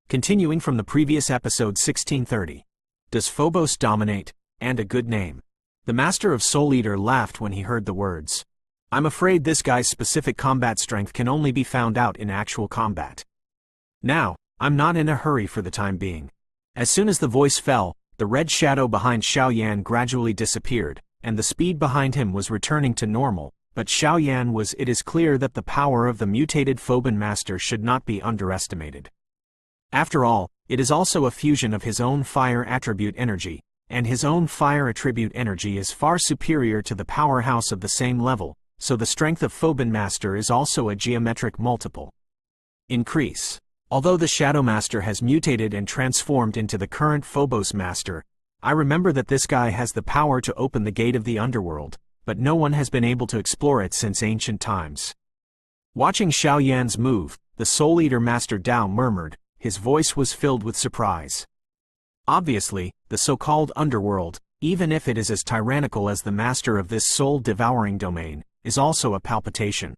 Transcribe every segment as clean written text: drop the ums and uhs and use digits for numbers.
Continuing from the previous episode 1630. Does Phobos dominate, and a good name? The Master of Soul Eater laughed when he heard the words. I'm afraid this guy's specific combat strength can only be found out in actual combat. Now, I'm not in a hurry for the time being. As soon as the voice fell, the red shadow behind Xiao Yan gradually disappeared, and the speed behind him was returning to normal, but Xiao Yan was. It is clear that the power of the mutated Phobon Master should not be underestimated. After all, it is also a fusion of his own fire attribute energy, and his own fire attribute energy is far superior to the powerhouse of the same level, so the strength of Phobon Master is also a geometric multiple increase. Although the Shadow Master has mutated and transformed into the current Phobos Master, I remember that this guy has the power to open the gate of the underworld, but no one has been able to explore it since ancient times. Watching Xiao Yan's move, the Soul Eater Master Dao murmured. His voice was filled with surprise. Obviously, the so-called underworld, even if it is as tyrannical as the master of this soul-devouring domain, is also a palpitation.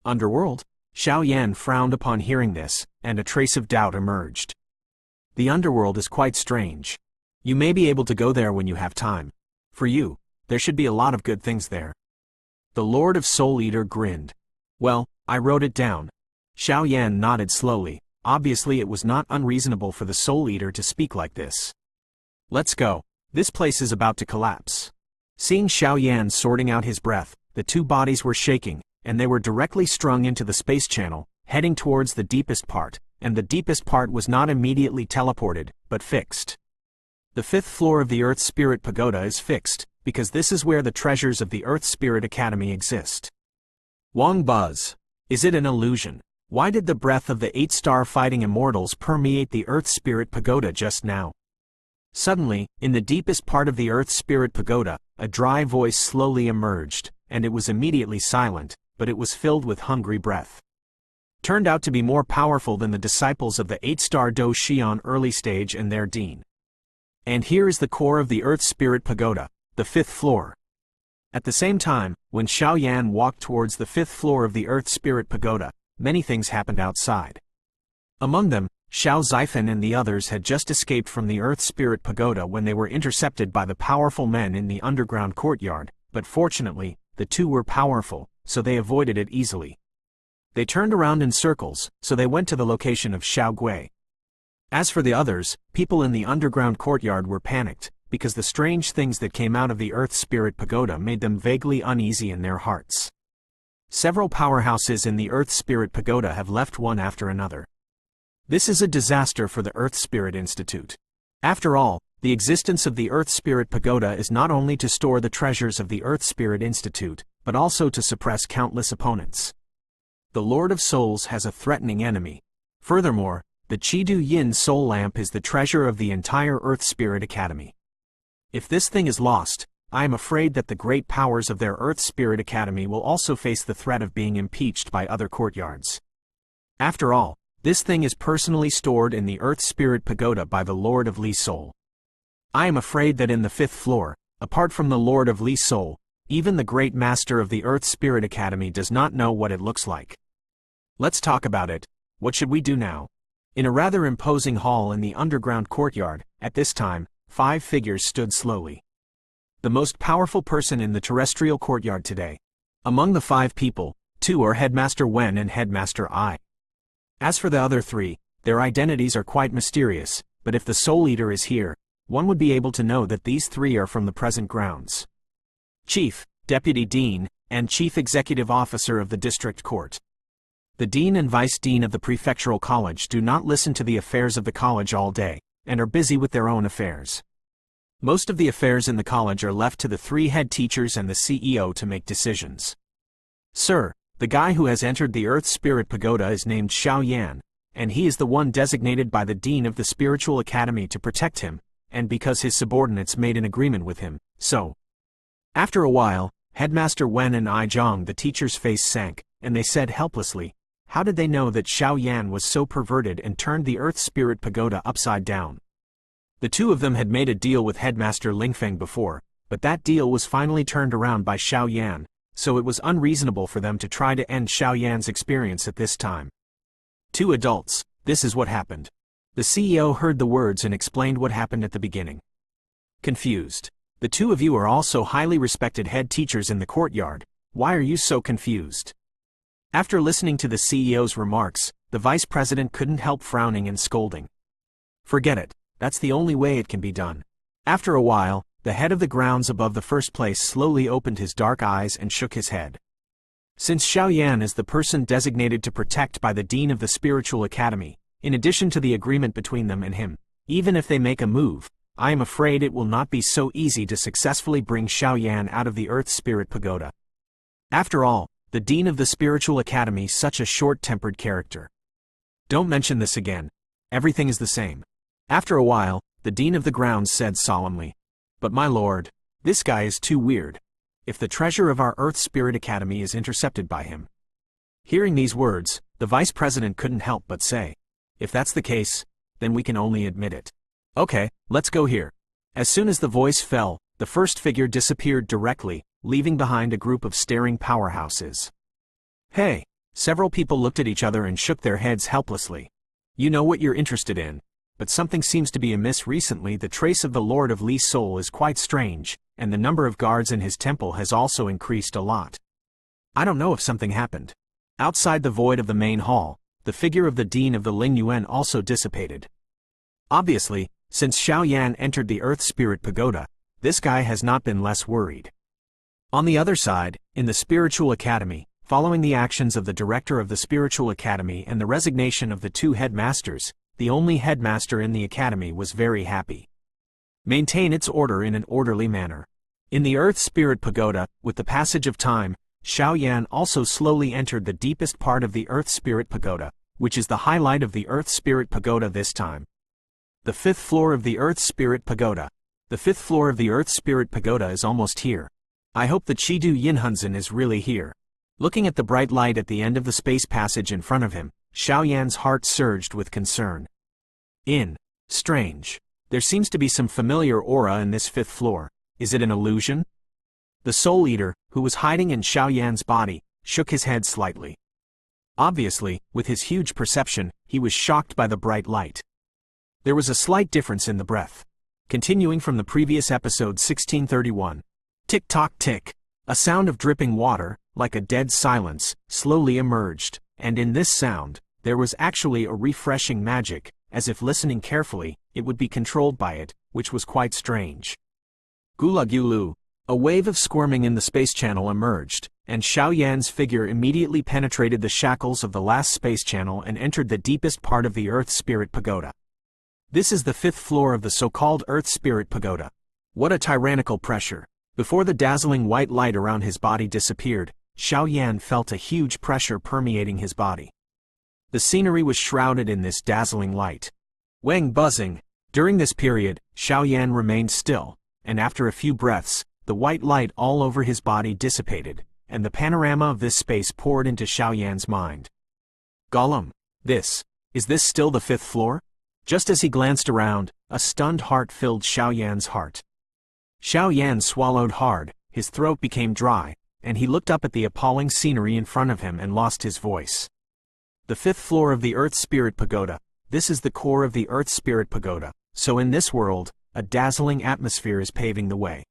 Underworld? Xiao Yan frowned upon hearing this, and a trace of doubt emerged. The underworld is quite strange. You may be able to go there when you have time. For you, there should be a lot of good things there. The Lord of Soul Eater grinned. Well, I wrote it down. Xiao Yan nodded slowly. Obviously it was not unreasonable for the Soul Eater to speak like this. Let's go. This place is about to collapse. Seeing Xiao Yan sorting out his breath, the two bodies were shaking, and they were directly strung into the space channel, heading towards the deepest part, and the deepest part was not immediately teleported, but fixed. The 5th floor of the Earth Spirit Pagoda is fixed, because this is where the treasures of the Earth Spirit Academy exist. Wang Buzz. Is it an illusion? Why did the breath of the 8-star fighting immortals permeate the Earth Spirit Pagoda just now? Suddenly, in the deepest part of the Earth Spirit Pagoda, a dry voice slowly emerged, and it was immediately silent, but it was filled with hungry breath. Turned out to be more powerful than the disciples of the 8-star Do Xian early stage and their dean. And here is the core of the Earth Spirit Pagoda, the 5th floor. At the same time, when Xiao Yan walked towards the 5th floor of the Earth Spirit Pagoda, many things happened outside. Among them, Xiao Xifen and the others had just escaped from the Earth Spirit Pagoda when they were intercepted by the powerful men in the underground courtyard, but fortunately, the two were powerful, so they avoided it easily. They turned around in circles, so they went to the location of Xiao Gui. As for the others, people in the underground courtyard were panicked, because the strange things that came out of the Earth Spirit Pagoda made them vaguely uneasy in their hearts. Several powerhouses in the Earth Spirit Pagoda have left one after another. This is a disaster for the Earth Spirit Institute. After all, the existence of the Earth Spirit Pagoda is not only to store the treasures of the Earth Spirit Institute, but also to suppress countless opponents. The Lord of Souls has a threatening enemy. Furthermore, the Chidu Yin Soul Lamp is the treasure of the entire Earth Spirit Academy. If this thing is lost, I am afraid that the great powers of their Earth Spirit Academy will also face the threat of being impeached by other courtyards. After all, this thing is personally stored in the Earth Spirit Pagoda by the Lord of Li Soul. I am afraid that in the 5th floor, apart from the Lord of Li Soul, even the great master of the Earth Spirit Academy does not know what it looks like. Let's talk about it. What should we do now? In a rather imposing hall in the underground courtyard, at this time, 5 figures stood slowly. The most powerful person in the terrestrial courtyard today. Among the 5 people, 2 are Headmaster Wen and Headmaster Ai. As for the other 3, their identities are quite mysterious, but if the Soul Eater is here, one would be able to know that these 3 are from the present grounds. Chief, Deputy Dean, and Chief Executive Officer of the District Court. The Dean and Vice Dean of the Prefectural College do not listen to the affairs of the college all day, and are busy with their own affairs. Most of the affairs in the college are left to the 3 head teachers and the CEO to make decisions. Sir, the guy who has entered the Earth Spirit Pagoda is named Xiao Yan, and he is the one designated by the Dean of the Spiritual Academy to protect him, and because his subordinates made an agreement with him, so. After a while, Headmaster Wen and Ai Zhang the teacher's face sank, and they said helplessly, how did they know that Xiao Yan was so perverted and turned the Earth Spirit Pagoda upside down? The 2 of them had made a deal with Headmaster Lingfeng before, but that deal was finally turned around by Xiao Yan, so it was unreasonable for them to try to end Xiao Yan's experience at this time. 2 adults, this is what happened. The CEO heard the words and explained what happened at the beginning. Confused. The two of you are also highly respected head teachers in the courtyard. Why are you so confused? After listening to the CEO's remarks, the vice president couldn't help frowning and scolding. Forget it. That's the only way it can be done. After a while, the head of the grounds above the first place slowly opened his dark eyes and shook his head. Since Xiaoyan is the person designated to protect by the Dean of the Spiritual Academy, in addition to the agreement between them and him, even if they make a move, I am afraid it will not be so easy to successfully bring Xiaoyan out of the Earth Spirit Pagoda. After all, the Dean of the Spiritual Academy is such a short-tempered character. Don't mention this again. Everything is the same. After a while, the Dean of the Grounds said solemnly, "But my lord, this guy is too weird. If the treasure of our Earth Spirit Academy is intercepted by him." Hearing these words, the vice president couldn't help but say, "If that's the case, then we can only admit it. Okay, let's go here." As soon as the voice fell, the first figure disappeared directly, leaving behind a group of staring powerhouses. Hey! Several people looked at each other and shook their heads helplessly. You know what you're interested in, but something seems to be amiss recently. The trace of the Lord of Li's soul is quite strange, and the number of guards in his temple has also increased a lot. I don't know if something happened. Outside the void of the main hall, the figure of the Dean of the Ling Yuan also dissipated. Obviously, since Xiaoyan entered the Earth Spirit Pagoda, this guy has not been less worried. On the other side, in the Spiritual Academy, following the actions of the director of the Spiritual Academy and the resignation of the two headmasters, the only headmaster in the academy was very happy. Maintain its order in an orderly manner. In the Earth Spirit Pagoda, with the passage of time, Xiaoyan also slowly entered the deepest part of the Earth Spirit Pagoda, which is the highlight of the Earth Spirit Pagoda this time. The fifth floor of the Earth Spirit Pagoda. The fifth floor of the Earth Spirit Pagoda is almost here. I hope the Chidu Yinhunzhen is really here. Looking at the bright light at the end of the space passage in front of him, Xiaoyan's heart surged with concern. Strange. There seems to be some familiar aura in this fifth floor. Is it an illusion? The Soul Eater, who was hiding in Xiaoyan's body, shook his head slightly. Obviously, with his huge perception, he was shocked by the bright light. There was a slight difference in the breath. Continuing from the previous episode 1631. Tick-tock tick. A sound of dripping water, like a dead silence, slowly emerged, and in this sound, there was actually a refreshing magic, as if listening carefully, it would be controlled by it, which was quite strange. Gula-gulu. A wave of squirming in the space channel emerged, and Xiaoyan's figure immediately penetrated the shackles of the last space channel and entered the deepest part of the Earth Spirit Pagoda. This is the fifth floor of the so-called Earth Spirit Pagoda. What a tyrannical pressure. Before the dazzling white light around his body disappeared, Xiaoyan felt a huge pressure permeating his body. The scenery was shrouded in this dazzling light. Wang buzzing. During this period, Xiaoyan remained still, and after a few breaths, the white light all over his body dissipated, and the panorama of this space poured into Xiaoyan's mind. Gollum. Is this still the fifth floor? Just as he glanced around, a stunned heart filled Xiaoyan's heart. Xiaoyan swallowed hard, his throat became dry, and he looked up at the appalling scenery in front of him and lost his voice. The fifth floor of the Earth Spirit Pagoda. This is the core of the Earth Spirit Pagoda, so in this world, a dazzling atmosphere is paving the way.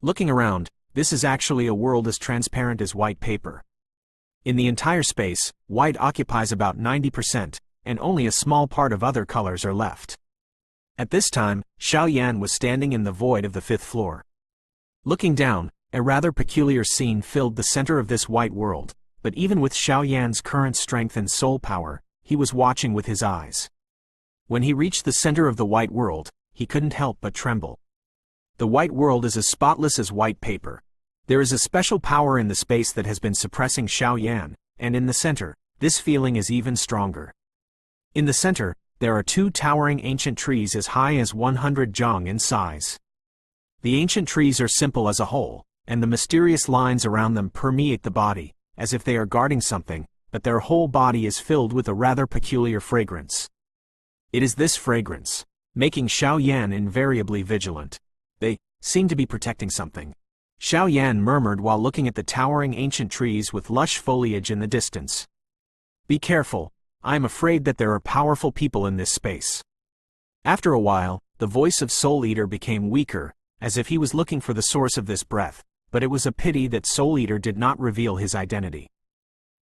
Looking around, this is actually a world as transparent as white paper. In the entire space, white occupies about 90%, and only a small part of other colors are left. At this time, Xiaoyan was standing in the void of the fifth floor. Looking down, a rather peculiar scene filled the center of this white world, but even with Xiaoyan's current strength and soul power, he was watching with his eyes. When he reached the center of the white world, he couldn't help but tremble. The white world is as spotless as white paper. There is a special power in the space that has been suppressing Xiaoyan, and in the center, this feeling is even stronger. In the center, there are two towering ancient trees as high as 100 zhang in size. The ancient trees are simple as a whole, and the mysterious lines around them permeate the body, as if they are guarding something, but their whole body is filled with a rather peculiar fragrance. It is this fragrance, making Xiaoyan invariably vigilant. They seem to be protecting something. Xiaoyan murmured while looking at the towering ancient trees with lush foliage in the distance. Be careful. I am afraid that there are powerful people in this space. After a while, the voice of Soul Eater became weaker, as if he was looking for the source of this breath, but it was a pity that Soul Eater did not reveal his identity.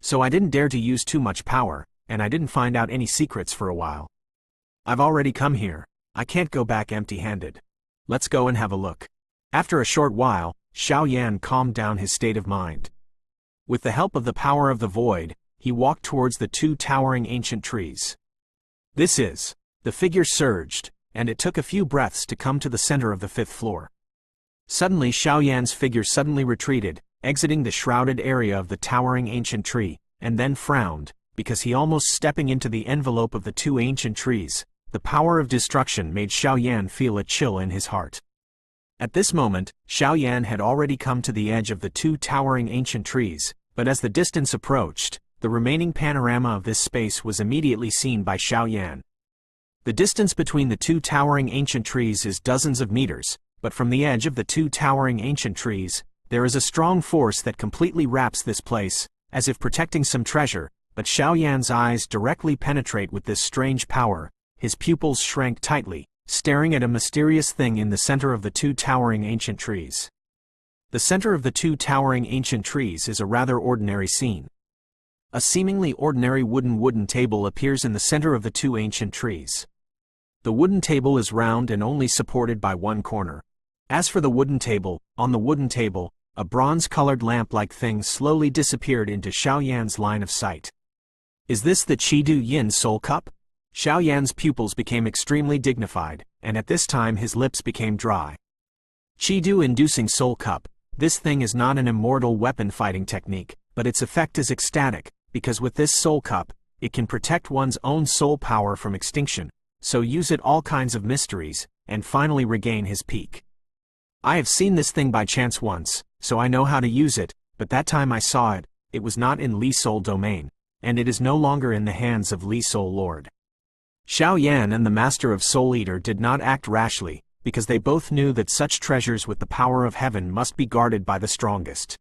So I didn't dare to use too much power, and I didn't find out any secrets for a while. I've already come here. I can't go back empty-handed. Let's go and have a look. After a short while, Xiao Yan calmed down his state of mind. With the help of the power of the void, he walked towards the two towering ancient trees. The figure surged, and it took a few breaths to come to the center of the 5th floor. Suddenly Xiao Yan's figure suddenly retreated, exiting the shrouded area of the towering ancient tree, and then frowned, because he almost stepping into the envelope of the two ancient trees. The power of destruction made Xiao Yan feel a chill in his heart. At this moment, Xiao Yan had already come to the edge of the two towering ancient trees, but as the distance approached, the remaining panorama of this space was immediately seen by Xiao Yan. The distance between the two towering ancient trees is dozens of meters, but from the edge of the two towering ancient trees, there is a strong force that completely wraps this place, as if protecting some treasure, but Xiao Yan's eyes directly penetrate with this strange power. His pupils shrank tightly, staring at a mysterious thing in the center of the two towering ancient trees. The center of the two towering ancient trees is a rather ordinary scene. A seemingly ordinary wooden table appears in the center of the two ancient trees. The wooden table is round and only supported by one corner. As for the wooden table, on the wooden table, a bronze-colored lamp-like thing slowly disappeared into Xiao Yan's line of sight. Is this the Qidu Yin Soul Cup? Xiao Yan's pupils became extremely dignified, and at this time his lips became dry. Qidu-inducing Soul Cup. This thing is not an immortal weapon fighting technique, but its effect is ecstatic, because with this Soul Cup, it can protect one's own soul power from extinction, so use it all kinds of mysteries, and finally regain his peak. I have seen this thing by chance once, so I know how to use it, but that time I saw it, it was not in Li Soul domain, and it is no longer in the hands of Li Soul Lord. Xiao Yan and the Master of Soul Eater did not act rashly, because they both knew that such treasures with the power of heaven must be guarded by the strongest.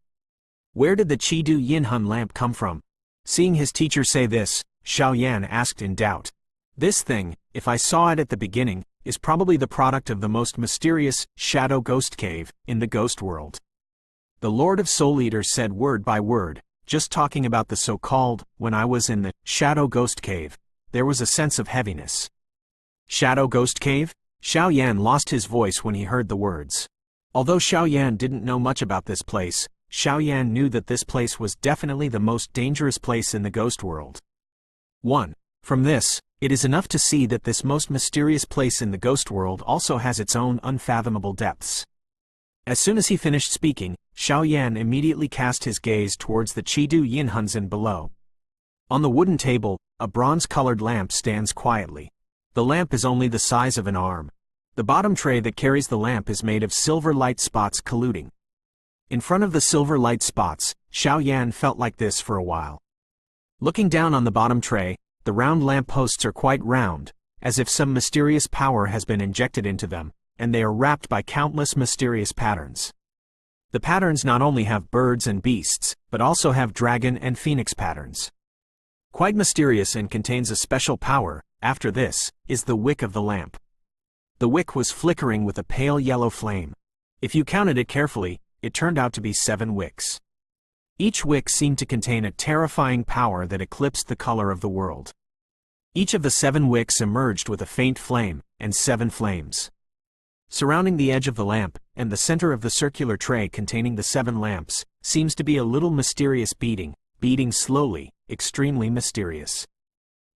Where did the Qidu Yinhun lamp come from? Seeing his teacher say this, Xiao Yan asked in doubt. This thing, if I saw it at the beginning, is probably the product of the most mysterious Shadow Ghost Cave in the ghost world. The Lord of Soul Eater said word by word, just talking about the so-called, when I was in the Shadow Ghost Cave, there was a sense of heaviness. Shadow Ghost Cave? Xiao Yan lost his voice when he heard the words. Although Xiao Yan didn't know much about this place, Xiao Yan knew that this place was definitely the most dangerous place in the ghost world. 1. From this, it is enough to see that this most mysterious place in the ghost world also has its own unfathomable depths. As soon as he finished speaking, Xiao Yan immediately cast his gaze towards the Qidu Yinhunzhen below. On the wooden table, a bronze-colored lamp stands quietly. The lamp is only the size of an arm. The bottom tray that carries the lamp is made of silver light spots colluding. In front of the silver light spots, Xiao Yan felt like this for a while. Looking down on the bottom tray, the round lamp posts are quite round, as if some mysterious power has been injected into them, and they are wrapped by countless mysterious patterns. The patterns not only have birds and beasts, but also have dragon and phoenix patterns. Quite mysterious and contains a special power. After this, is the wick of the lamp. The wick was flickering with a pale yellow flame. If you counted it carefully, it turned out to be 7 wicks. Each wick seemed to contain a terrifying power that eclipsed the color of the world. Each of the 7 wicks emerged with a faint flame, and 7 flames. Surrounding the edge of the lamp, and the center of the circular tray containing the 7 lamps, seems to be a little mysterious beating slowly, extremely mysterious.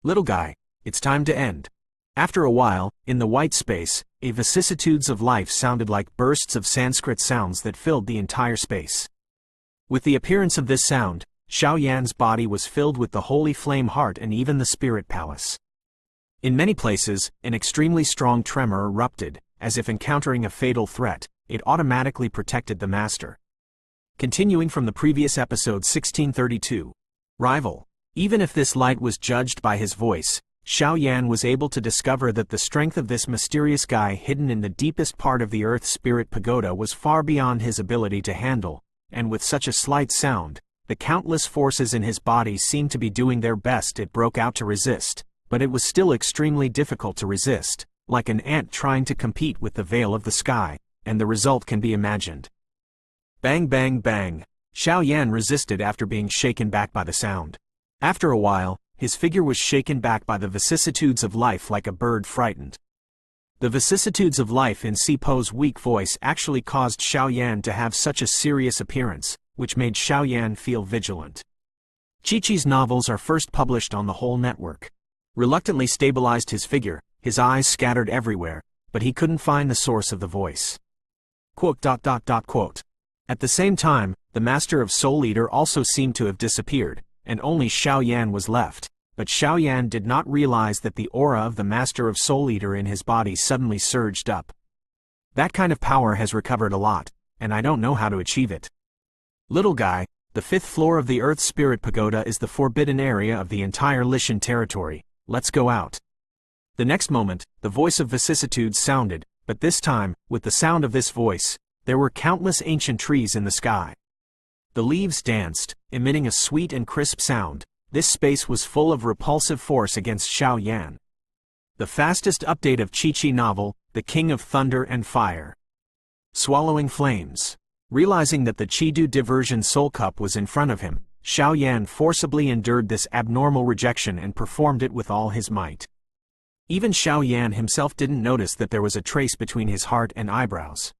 Little guy, it's time to end. After a while, in the white space, a vicissitudes of life sounded like bursts of Sanskrit sounds that filled the entire space. With the appearance of this sound, Xiao Yan's body was filled with the holy flame heart and even the spirit palace. In many places, an extremely strong tremor erupted, as if encountering a fatal threat. It automatically protected the master. Continuing from the previous episode 1632. Rival. Even if this light was judged by his voice, Xiao Yan was able to discover that the strength of this mysterious guy hidden in the deepest part of the Earth Spirit Pagoda was far beyond his ability to handle, and with such a slight sound, the countless forces in his body seemed to be doing their best. It broke out to resist, but it was still extremely difficult to resist, like an ant trying to compete with the veil of the sky, and the result can be imagined. Bang bang bang. Xiao Yan resisted after being shaken back by the sound. After a while, his figure was shaken back by the vicissitudes of life like a bird frightened. The vicissitudes of life in Si Po's weak voice actually caused Xiao Yan to have such a serious appearance, which made Xiao Yan feel vigilant. Chi-Chi's novels are first published on the whole network. Reluctantly stabilized his figure, his eyes scattered everywhere, but he couldn't find the source of the voice. Quote. At the same time, the Master of Soul Eater also seemed to have disappeared, and only Xiao Yan was left, but Xiao Yan did not realize that the aura of the Master of Soul Eater in his body suddenly surged up. That kind of power has recovered a lot, and I don't know how to achieve it. Little guy, the 5th floor of the Earth Spirit Pagoda is the forbidden area of the entire Lishan territory. Let's go out. The next moment, the voice of vicissitudes sounded, but this time, with the sound of this voice, there were countless ancient trees in the sky. The leaves danced, emitting a sweet and crisp sound. This space was full of repulsive force against Xiao Yan. The fastest update of Chi-Chi novel, The King of Thunder and Fire. Swallowing flames. Realizing that the Chi-Du diversion soul cup was in front of him, Xiao Yan forcibly endured this abnormal rejection and performed it with all his might. Even Xiao Yan himself didn't notice that there was a trace between his heart and eyebrows.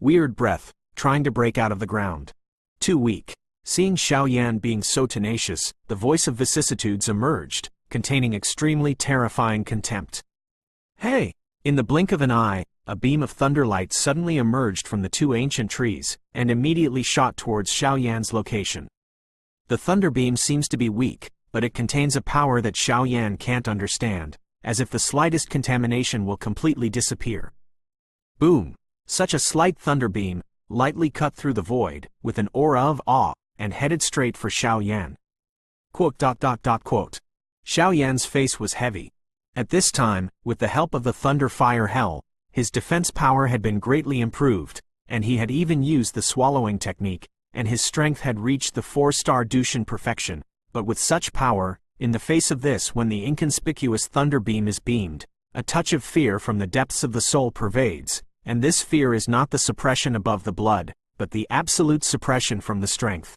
Weird breath, trying to break out of the ground. Too weak. Seeing Xiao Yan being so tenacious, the voice of vicissitudes emerged, containing extremely terrifying contempt. Hey! In the blink of an eye, a beam of thunderlight suddenly emerged from the 2 ancient trees, and immediately shot towards Xiao Yan's location. The thunder beam seems to be weak, but it contains a power that Xiao Yan can't understand, as if the slightest contamination will completely disappear. Boom! Such a slight thunder beam, lightly cut through the void, with an aura of awe, and headed straight for Xiao Yan. Quote. Xiao Yan's face was heavy. At this time, with the help of the Thunder Fire Hell, his defense power had been greatly improved, and he had even used the swallowing technique, and his strength had reached the 4-star Dushan perfection. But with such power, in the face of this, when the inconspicuous thunder beam is beamed, a touch of fear from the depths of the soul pervades, and this fear is not the suppression above the blood, but the absolute suppression from the strength.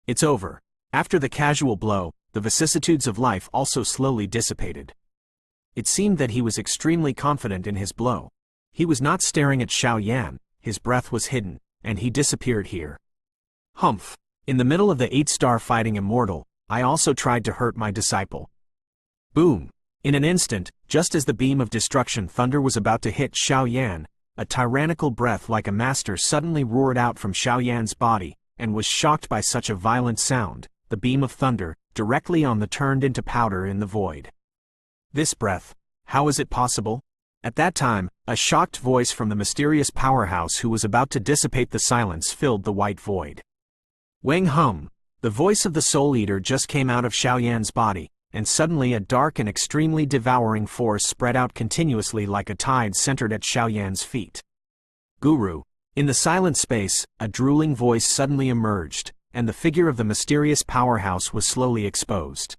It's over. After the casual blow, the vicissitudes of life also slowly dissipated. It seemed that he was extremely confident in his blow. He was not staring at Xiao Yan, his breath was hidden, and he disappeared here. Humph! In the middle of the 8-star fighting immortal, I also tried to hurt my disciple. Boom! In an instant, just as the beam of destruction thunder was about to hit Xiao Yan, a tyrannical breath like a master suddenly roared out from Xiao Yan's body, and was shocked by such a violent sound, the beam of thunder, directly on the turned into powder in the void. This breath, how is it possible? At that time, a shocked voice from the mysterious powerhouse who was about to dissipate the silence filled the white void. Wang hum! The voice of the Soul Eater just came out of Xiao Yan's body, and suddenly a dark and extremely devouring force spread out continuously like a tide centered at Xiao Yan's feet. Guru! In the silent space, a drooling voice suddenly emerged, and the figure of the mysterious powerhouse was slowly exposed.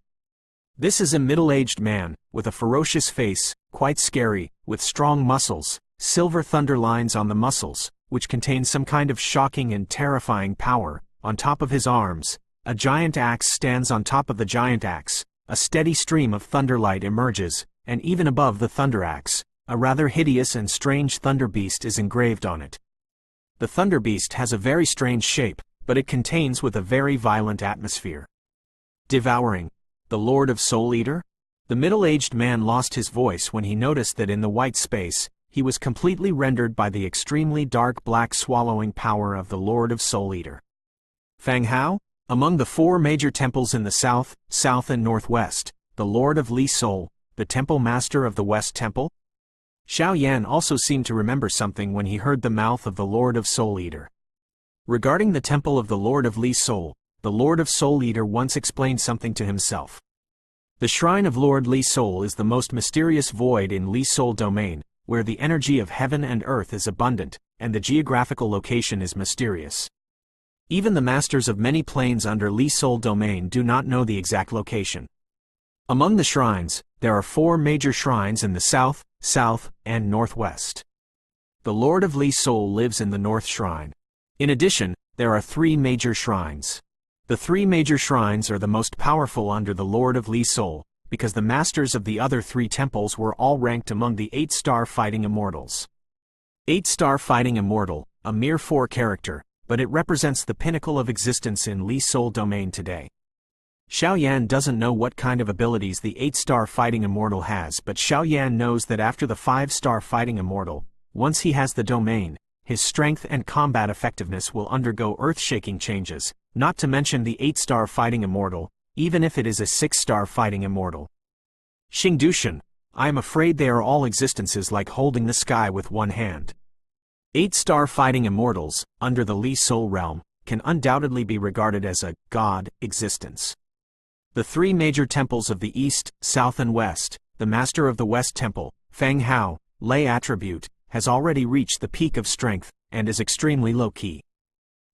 This is a middle-aged man, with a ferocious face, quite scary, with strong muscles, silver thunder lines on the muscles, which contain some kind of shocking and terrifying power. On top of his arms, a giant axe stands on top of the giant axe, a steady stream of thunderlight emerges, and even above the thunder axe, a rather hideous and strange thunder beast is engraved on it. The thunder beast has a very strange shape, but it contains with a very violent atmosphere. Devouring. The Lord of Soul Eater? The middle-aged man lost his voice when he noticed that in the white space, he was completely rendered by the extremely dark black swallowing power of the Lord of Soul Eater. Fang Hao? Among the 4 major temples in the south, south and northwest, the Lord of Li Soul, the temple master of the West Temple? Xiao Yan also seemed to remember something when he heard the mouth of the Lord of Soul Eater. Regarding the temple of the Lord of Li Soul, the Lord of Soul Eater once explained something to himself. The shrine of Lord Li Soul is the most mysterious void in Li Soul domain, where the energy of heaven and earth is abundant, and the geographical location is mysterious. Even the masters of many planes under Li Sol domain do not know the exact location. Among the shrines, there are 4 major shrines in the south, south, and northwest. The Lord of Li Sol lives in the North Shrine. In addition, there are 3 major shrines. The 3 major shrines are the most powerful under the Lord of Li Sol, because the masters of the other 3 temples were all ranked among the 8-star fighting immortals. 8-star fighting immortal, a mere 4 character, but it represents the pinnacle of existence in Li Sol domain today. Xiaoyan doesn't know what kind of abilities the 8-star fighting immortal has, but Xiaoyan knows that after the 5-star fighting immortal, once he has the domain, his strength and combat effectiveness will undergo earth-shaking changes, not to mention the 8-star fighting immortal, even if it is a 6-star fighting immortal. Xingdushan, I am afraid they are all existences like holding the sky with one hand. 8-star fighting immortals, under the Li Sol realm, can undoubtedly be regarded as a god existence. The 3 major temples of the East, South and West, the Master of the West Temple, Fang Hao, Lei attribute, has already reached the peak of strength, and is extremely low-key.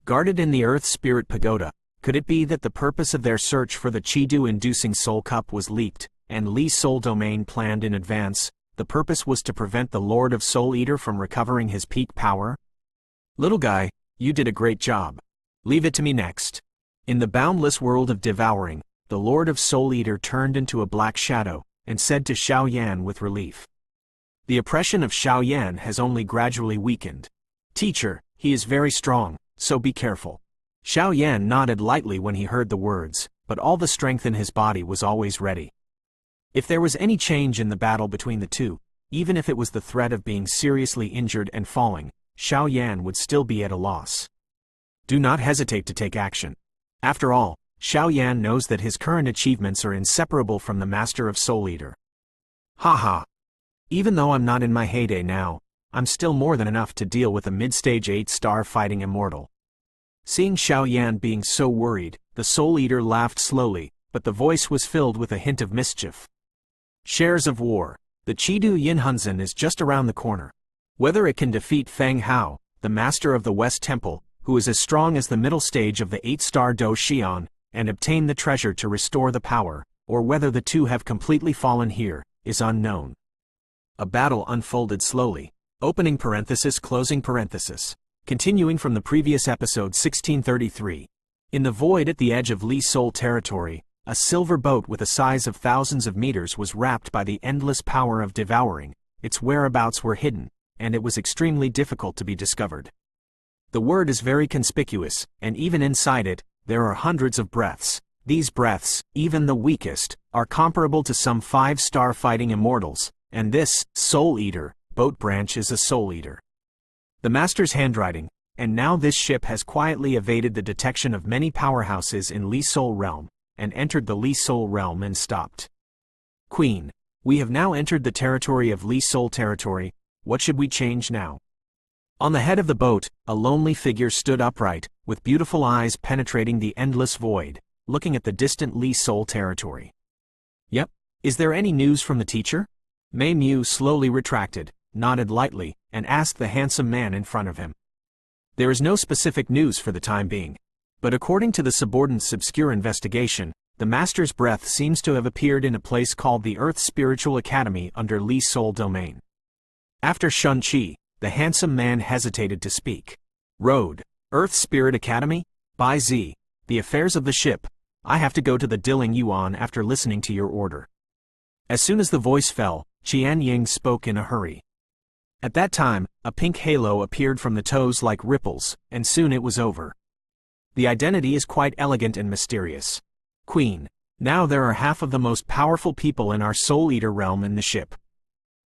Guarded in the Earth Spirit Pagoda, could it be that the purpose of their search for the Chidu-inducing Soul Cup was leaked, and Li Sol domain planned in advance? The purpose was to prevent the Lord of Soul Eater from recovering his peak power? Little guy, you did a great job. Leave it to me next. In the boundless world of devouring, the Lord of Soul Eater turned into a black shadow, and said to Xiaoyan with relief. The oppression of Xiaoyan has only gradually weakened. Teacher, he is very strong, so be careful. Xiaoyan nodded lightly when he heard the words, but all the strength in his body was always ready. If there was any change in the battle between the two, even if it was the threat of being seriously injured and falling, Xiaoyan would still be at a loss. Do not hesitate to take action. After all, Xiaoyan knows that his current achievements are inseparable from the Master of Soul Eater. Haha. Even though I'm not in my heyday now, I'm still more than enough to deal with a mid-stage 8-star fighting immortal. Seeing Xiaoyan being so worried, the Soul Eater laughed slowly, but the voice was filled with a hint of mischief. Shares of war. The Chidu Yinhunzhen is just around the corner. Whether it can defeat Fang Hao, the Master of the West Temple, who is as strong as the middle stage of the 8-star Do Xian, and obtain the treasure to restore the power, or whether the two have completely fallen here, is unknown. A battle unfolded slowly. Opening parenthesis, closing parenthesis. Continuing from the previous episode 1633. In the void at the edge of Li Sol territory, a silver boat with a size of thousands of meters was wrapped by the endless power of devouring. Its whereabouts were hidden, and it was extremely difficult to be discovered. The word is very conspicuous, and even inside it, there are hundreds of breaths. These breaths, even the weakest, are comparable to some 5-star fighting immortals, and this Soul Eater boat branch is a Soul Eater. The Master's handwriting, and now this ship has quietly evaded the detection of many powerhouses in Li Sol realm, and entered the Li Sol realm and stopped. Queen, we have now entered the territory of Li Sol territory. What should we change now? On the head of the boat, a lonely figure stood upright, with beautiful eyes penetrating the endless void, looking at the distant Li Sol territory. Yep. Is there any news from the teacher? Mei Mu slowly retracted, nodded lightly, and asked the handsome man in front of him. There is no specific news for the time being. But according to the subordinate's obscure investigation, the Master's breath seems to have appeared in a place called the Earth Spiritual Academy under Li Sol domain. After Shun Qi, the handsome man hesitated to speak. Road, Earth Spirit Academy? By Z, the affairs of the ship. I have to go to the Diling Yuan after listening to your order. As soon as the voice fell, Qian Ying spoke in a hurry. At that time, a pink halo appeared from the toes like ripples, and soon it was over. The identity is quite elegant and mysterious. Queen, now there are half of the most powerful people in our Soul Eater realm in the ship.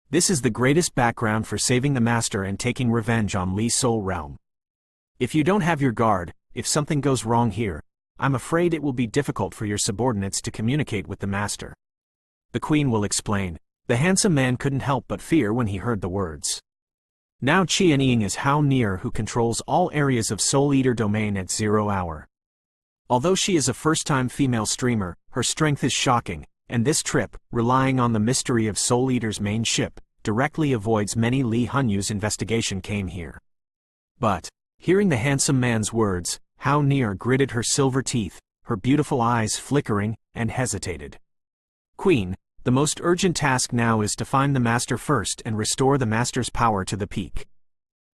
This is the greatest background for saving the Master and taking revenge on Li Sol realm. If you don't have your guard, if something goes wrong here, I'm afraid it will be difficult for your subordinates to communicate with the Master. The Queen will explain. The handsome man couldn't help but fear when he heard the words. Now Qian Ying is Hao Near, who controls all areas of Soul Eater domain at 0 hour. Although she is a first-time female streamer, her strength is shocking, and this trip, relying on the mystery of Soul Eater's main ship, directly avoids many Li Hunyu's investigation came here. But, hearing the handsome man's words, Hao near gritted her silver teeth, her beautiful eyes flickering, and hesitated. Queen, the most urgent task now is to find the master first and restore the master's power to the peak.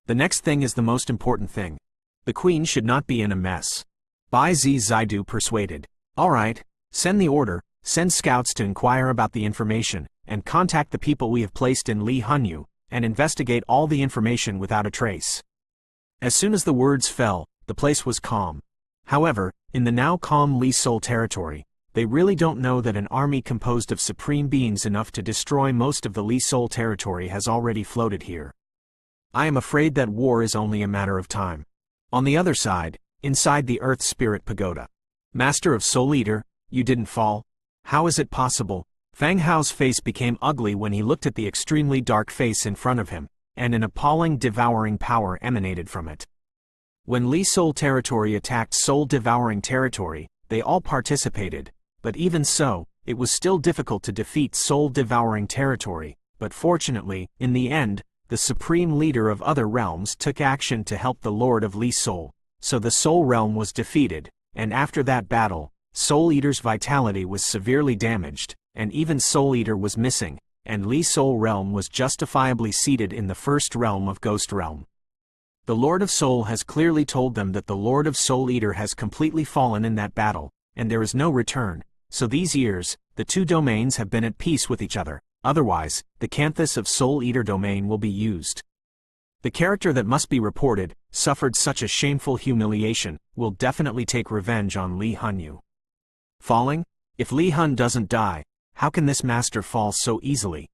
The next thing is the most important thing. The queen should not be in a mess. Btth2 persuaded. All right, send the order, send scouts to inquire about the information, and contact the people we have placed in Li Hanyu, and investigate all the information without a trace. As soon as the words fell, the place was calm. However, in the now calm Li Sol territory, they really don't know that an army composed of supreme beings enough to destroy most of the Li Sol territory has already floated here. I am afraid that war is only a matter of time. On the other side, inside the Earth Spirit Pagoda. Master of Soul Eater, you didn't fall? How is it possible? Fang Hao's face became ugly when he looked at the extremely dark face in front of him, and an appalling devouring power emanated from it. When Li Sol territory attacked Soul devouring territory, they all participated, but even so, it was still difficult to defeat Soul devouring territory, but fortunately, in the end, the supreme leader of other realms took action to help the Lord of Li Sol, so the Soul realm was defeated, and after that battle, Soul Eater's vitality was severely damaged, and even Soul Eater was missing, and Li Sol realm was justifiably seated in the first realm of Ghost realm. The Lord of Soul has clearly told them that the Lord of Soul Eater has completely fallen in that battle, and there is no return, so these years, the two domains have been at peace with each other, otherwise, the Canthus of Soul Eater domain will be used. The character that must be reported, suffered such a shameful humiliation, will definitely take revenge on Li Hanyu. Falling? If Li Hun doesn't die, how can this master fall so easily?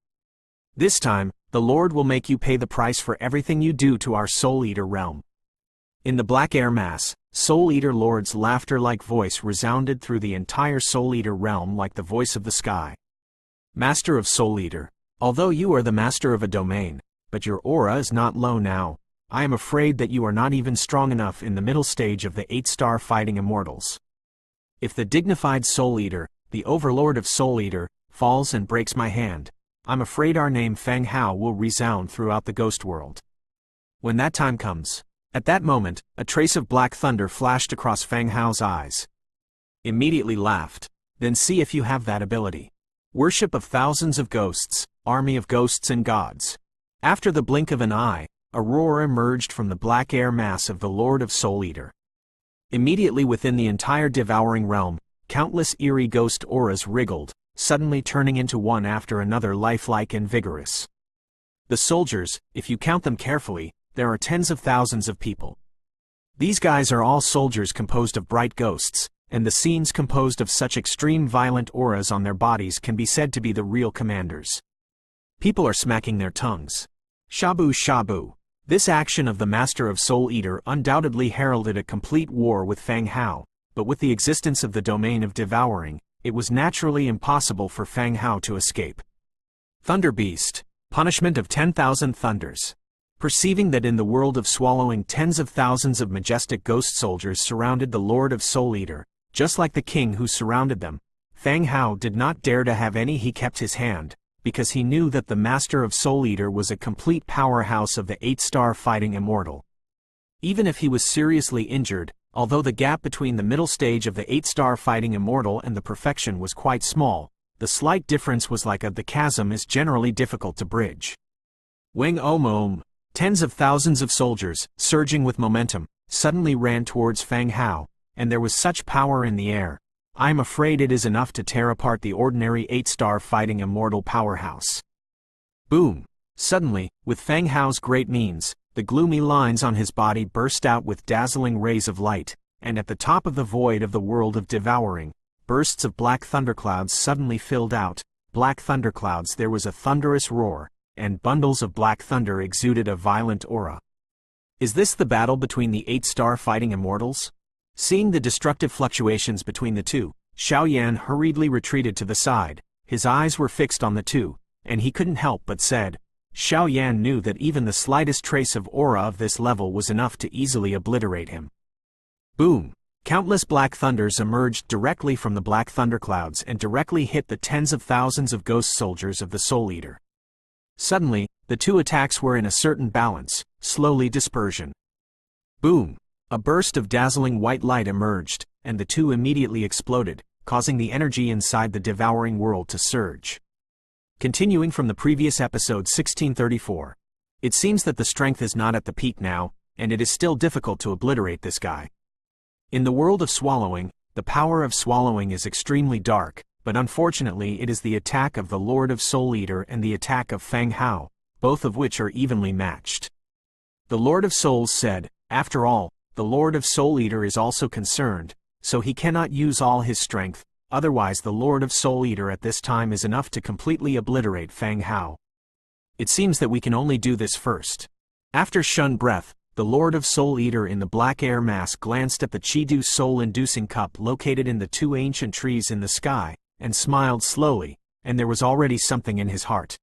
This time, the Lord will make you pay the price for everything you do to our Soul Eater realm. In the black air mass, Soul Eater Lord's laughter-like voice resounded through the entire Soul Eater realm like the voice of the sky. Master of Soul Eater, although you are the master of a domain, but your aura is not low now, I am afraid that you are not even strong enough in the middle stage of the 8-star fighting immortals. If the dignified Soul Eater, the overlord of Soul Eater, falls and breaks my hand, I'm afraid our name Fang Hao will resound throughout the ghost world. When that time comes, at that moment, a trace of black thunder flashed across Fang Hao's eyes. Immediately laughed, then see if you have that ability. Worship of thousands of ghosts, army of ghosts and gods. After the blink of an eye, a roar emerged from the black air mass of the Lord of Soul Eater. Immediately within the entire devouring realm, countless eerie ghost auras wriggled, suddenly turning into one after another lifelike and vigorous. The soldiers, if you count them carefully, there are tens of thousands of people. These guys are all soldiers composed of bright ghosts, and the scenes composed of such extreme violent auras on their bodies can be said to be the real commanders. People are smacking their tongues. Shabu shabu. This action of the Master of Soul Eater undoubtedly heralded a complete war with Fang Hao, but with the existence of the domain of devouring, it was naturally impossible for Fang Hao to escape. Thunder Beast. Punishment of 10,000 thunders. Perceiving that in the world of swallowing tens of thousands of majestic ghost soldiers surrounded the Lord of Soul Eater, just like the king who surrounded them, Fang Hao did not dare to have any. He kept his hand, because he knew that the Master of Soul Eater was a complete powerhouse of the 8-star fighting immortal. Even if he was seriously injured, although the gap between the middle stage of the 8-star fighting immortal and the perfection was quite small, the slight difference was like the chasm is generally difficult to bridge. Wing Om Om. Tens of thousands of soldiers, surging with momentum, suddenly ran towards Fang Hao, and there was such power in the air. I'm afraid it is enough to tear apart the ordinary 8-star fighting immortal powerhouse. Boom! Suddenly, with Fang Hao's great means, the gloomy lines on his body burst out with dazzling rays of light, and at the top of the void of the world of devouring, bursts of black thunderclouds suddenly filled out. Black thunderclouds. There was a thunderous roar, and bundles of black thunder exuded a violent aura. Is this the battle between the 8-star fighting immortals? Seeing the destructive fluctuations between the two, Xiao Yan hurriedly retreated to the side. His eyes were fixed on the two, and he couldn't help but said. Xiao Yan knew that even the slightest trace of aura of this level was enough to easily obliterate him. Boom! Countless black thunders emerged directly from the black thunderclouds and directly hit the tens of thousands of ghost soldiers of the Soul Eater. Suddenly, the two attacks were in a certain balance, slowly dispersion. Boom! A burst of dazzling white light emerged, and the two immediately exploded, causing the energy inside the devouring world to surge. Continuing from the previous episode 1634. It seems that the strength is not at the peak now, and it is still difficult to obliterate this guy. In the world of swallowing, the power of swallowing is extremely dark, but unfortunately it is the attack of the Lord of Soul Eater and the attack of Fang Hao, both of which are evenly matched. The Lord of Souls said, after all, the Lord of Soul Eater is also concerned, so he cannot use all his strength, otherwise the Lord of Soul Eater at this time is enough to completely obliterate Fang Hao. It seems that we can only do this first. After Shun breath, the Lord of Soul Eater in the black air mask glanced at the Chi-Du soul-inducing cup located in the two ancient trees in the sky, and smiled slowly, and there was already something in his heart.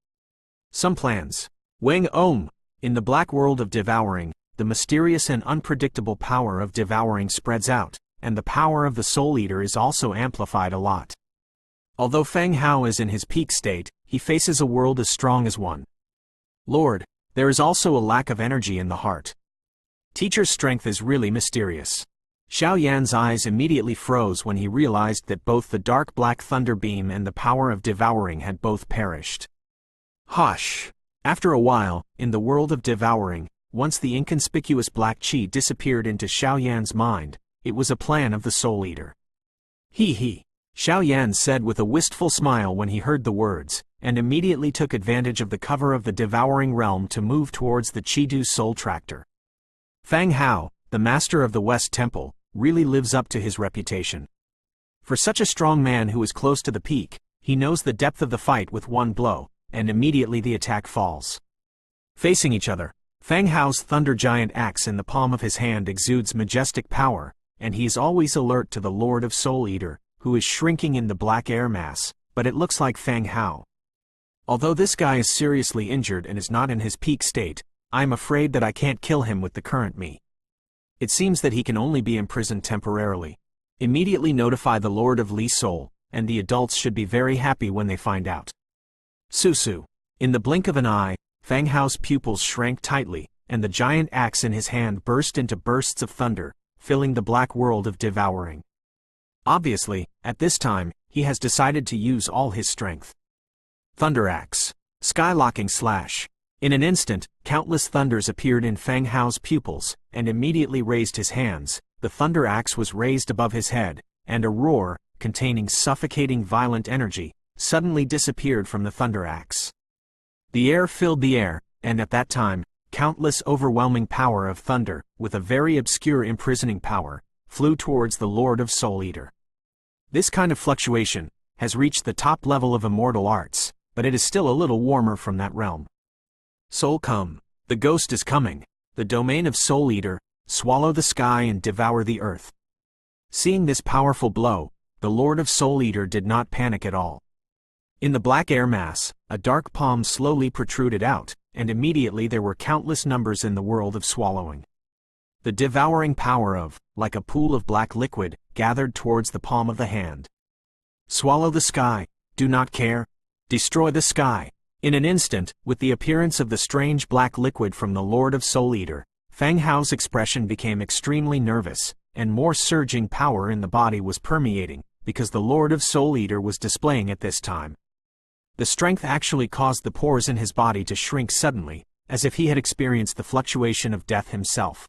Some plans. Wang Om! In the black world of devouring, the mysterious and unpredictable power of devouring spreads out, and the power of the Soul Eater is also amplified a lot. Although Fang Hao is in his peak state, he faces a world as strong as one. Lord, there is also a lack of energy in the heart. Teacher's strength is really mysterious. Xiao Yan's eyes immediately froze when he realized that both the dark black thunder beam and the power of devouring had both perished. Hush! After a while, in the world of devouring, once the inconspicuous black chi disappeared into Xiao Yan's mind, it was a plan of the Soul Eater. He. Xiao Yan said with a wistful smile when he heard the words, and immediately took advantage of the cover of the devouring realm to move towards the Chi-Du soul tractor. Fang Hao, the master of the West Temple, really lives up to his reputation. For such a strong man who is close to the peak, he knows the depth of the fight with one blow, and immediately the attack falls. Facing each other, Fang Hao's thunder giant axe in the palm of his hand exudes majestic power, and he is always alert to the Lord of Soul Eater, who is shrinking in the black air mass, but it looks like Fang Hao. Although this guy is seriously injured and is not in his peak state, I am afraid that I can't kill him with the current me. It seems that he can only be imprisoned temporarily. Immediately notify the Lord of Li Soul, and the adults should be very happy when they find out. Susu. In the blink of an eye, Fang Hao's pupils shrank tightly, and the giant axe in his hand burst into bursts of thunder, filling the black world of devouring. Obviously, at this time, he has decided to use all his strength. Thunder Axe. Skylocking slash. In an instant, countless thunders appeared in Fang Hao's pupils, and immediately raised his hands. The thunder axe was raised above his head, and a roar, containing suffocating violent energy, suddenly disappeared from the thunder axe. The air filled the air, and at that time, countless overwhelming power of thunder, with a very obscure imprisoning power, flew towards the Lord of Soul Eater. This kind of fluctuation has reached the top level of immortal arts, but it is still a little warmer from that realm. Soul come. The ghost is coming. The domain of Soul Eater, swallow the sky and devour the earth. Seeing this powerful blow, the Lord of Soul Eater did not panic at all. In the black air mass, a dark palm slowly protruded out, and immediately there were countless numbers in the world of swallowing. The devouring power of, like a pool of black liquid, gathered towards the palm of the hand. Swallow the sky, do not care. Destroy the sky. In an instant, with the appearance of the strange black liquid from the Lord of Soul Eater, Fang Hao's expression became extremely nervous, and more surging power in the body was permeating, because the Lord of Soul Eater was displaying at this time. The strength actually caused the pores in his body to shrink suddenly, as if he had experienced the fluctuation of death himself.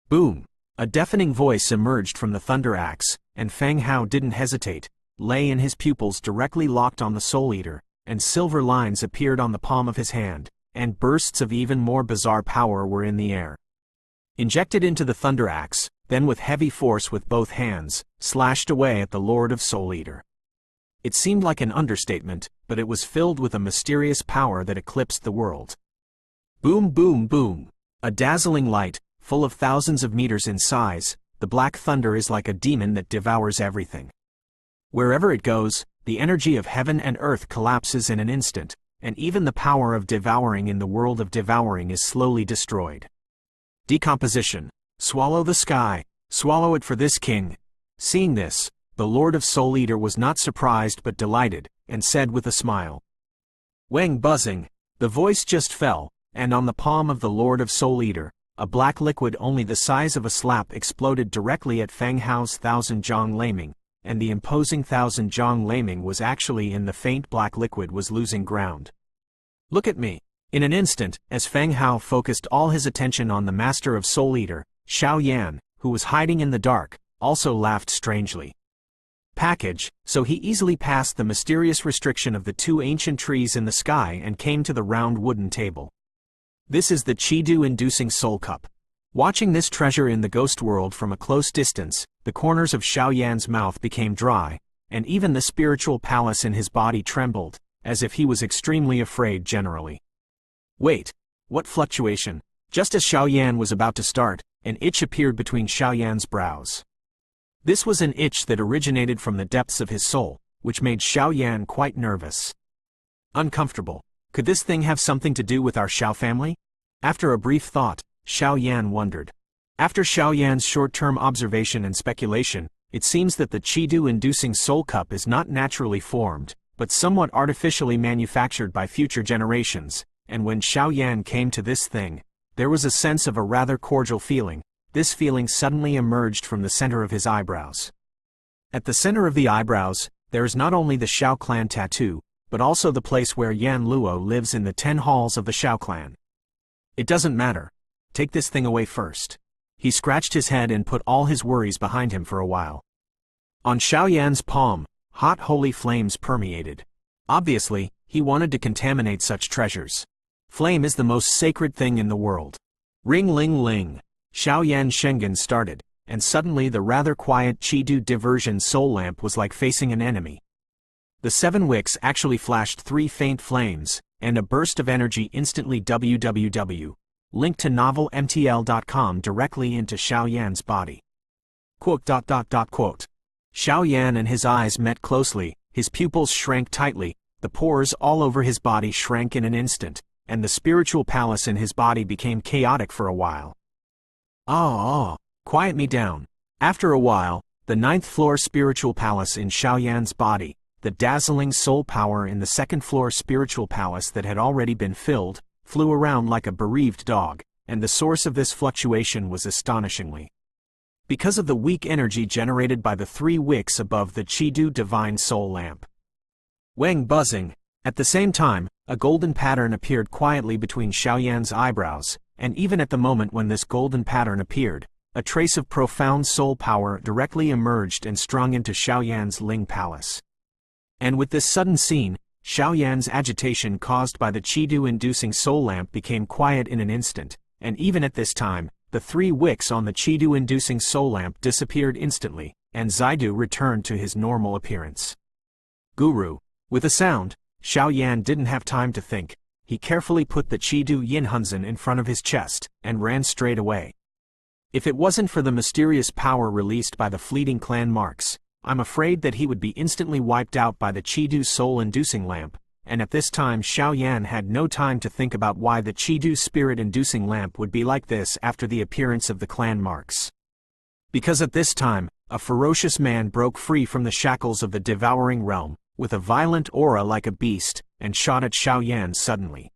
Boom! A deafening voice emerged from the thunder axe, and Fang Hao didn't hesitate, lay in his pupils directly locked on the Soul Eater, and silver lines appeared on the palm of his hand, and bursts of even more bizarre power were in the air. Injected into the thunder axe, then with heavy force with both hands, slashed away at the Lord of Soul Eater. It seemed like an understatement, but it was filled with a mysterious power that eclipsed the world. Boom boom boom! A dazzling light, full of thousands of meters in size, the black thunder is like a demon that devours everything. Wherever it goes, the energy of heaven and earth collapses in an instant, and even the power of devouring in the world of devouring is slowly destroyed. Decomposition. Swallow the sky, swallow it for this king. Seeing this, the Lord of Soul Eater was not surprised but delighted, and said with a smile. Wang buzzing. The voice just fell, and on the palm of the Lord of Soul Eater, a black liquid only the size of a slap exploded directly at Fang Hao's 1000-zhong laming, and the imposing 1000-zhong laming was actually in the faint black liquid was losing ground. Look at me. In an instant, as Fang Hao focused all his attention on the master of Soul Eater, Xiao Yan, who was hiding in the dark, also laughed strangely. Package, so he easily passed the mysterious restriction of the two ancient trees in the sky and came to the round wooden table. This is the Qi-Du-inducing soul cup. Watching this treasure in the ghost world from a close distance, the corners of Xiao Yan's mouth became dry, and even the spiritual palace in his body trembled, as if he was extremely afraid generally. Wait, what fluctuation? Just as Xiao Yan was about to start, an itch appeared between Xiao Yan's brows. This was an itch that originated from the depths of his soul, which made Xiao Yan quite nervous. Uncomfortable. Could this thing have something to do with our Xiao family? After a brief thought, Xiao Yan wondered. After Xiao Yan's short-term observation and speculation, it seems that the Qi-Du-inducing soul cup is not naturally formed, but somewhat artificially manufactured by future generations, and when Xiao Yan came to this thing, there was a sense of a rather cordial feeling. This feeling suddenly emerged from the center of his eyebrows. At the center of the eyebrows, there is not only the Xiao clan tattoo, but also the place where Yan Luo lives in the 10 halls of the Xiao clan. It doesn't matter. Take this thing away first. He scratched his head and put all his worries behind him for a while. On Xiao Yan's palm, hot holy flames permeated. Obviously, he wanted to contaminate such treasures. Flame is the most sacred thing in the world. Ring ling ling. Xiao Yan Shengen started, and suddenly the rather quiet Qi-Du diversion soul lamp was like facing an enemy. The 7 wicks actually flashed 3 faint flames, and a burst of energy instantly www. Linked to novelmtl.com directly into Xiao Yan's body. Quote. Xiao Yan and his eyes met closely, his pupils shrank tightly, the pores all over his body shrank in an instant, and the spiritual palace in his body became chaotic for a while. Quiet me down. After a while, the 9th floor spiritual palace in Xiao Yan's body, the dazzling soul power in the 2nd floor spiritual palace that had already been filled, flew around like a bereaved dog, and the source of this fluctuation was astonishingly. Because of the weak energy generated by the 3 wicks above the Qi-Du divine soul lamp. Wang buzzing. At the same time, a golden pattern appeared quietly between Xiao Yan's eyebrows, and even at the moment when this golden pattern appeared, a trace of profound soul power directly emerged and strung into Xiao Yan's Ling Palace. And with this sudden scene, Xiao Yan's agitation caused by the Qi-Du-inducing soul lamp became quiet in an instant, and even at this time, the 3 wicks on the Qi-Du-inducing soul lamp disappeared instantly, and Zaidu returned to his normal appearance. Guru. With a sound, Xiao Yan didn't have time to think. He carefully put the Qi-Du Yinhunzhen in front of his chest, and ran straight away. If it wasn't for the mysterious power released by the fleeting clan marks, I'm afraid that he would be instantly wiped out by the Qi-Du soul-inducing lamp, and at this time Xiao Yan had no time to think about why the Qi-Du spirit-inducing lamp would be like this after the appearance of the clan marks. Because at this time, a ferocious man broke free from the shackles of the devouring realm, with a violent aura like a beast, and shot at Xiao Yan suddenly.